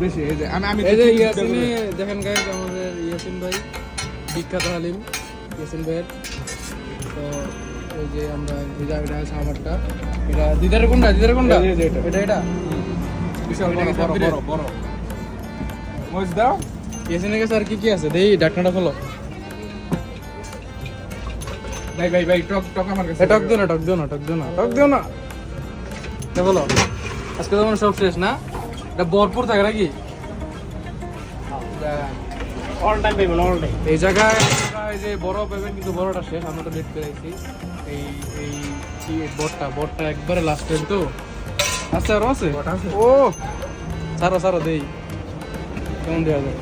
বেশি। এই যে আমি এই যে ইয়াসিনে দেখেন গাইস, আমাদের ইয়াসিন ভাই বিখ্যাত হালিম ইয়াসিন ভাইয়ের। তো এই যে আমরা এটা আছে আমারটা, এটা দিদারের কোনটা? এই যে এটা। এটা বিশাল এটা বড় কি বড় বড় বড় মরিচ দাও। ইয়াসিনের কাছে আর কি আছে দেই, ঢাকনাটা খোলো। ভাই ভাই ভাই টক টক আমার কাছে। টক দিও না বলো। আজকে তো সব শেষ না, এটা ভরপুর থাকে নাকি? অল টাইম পাইবেন, অল টাইম। এই জায়গায় এই যে বড় পাবেন, কিন্তু বড়টা শেষ, আমরা তো লেট করে আছি। এই এই কি বটটা একবারে লাস্ট টাইম তো। আচ্ছা আরো আছে? ও সারো দেই, কেমন দেওয়া যায়?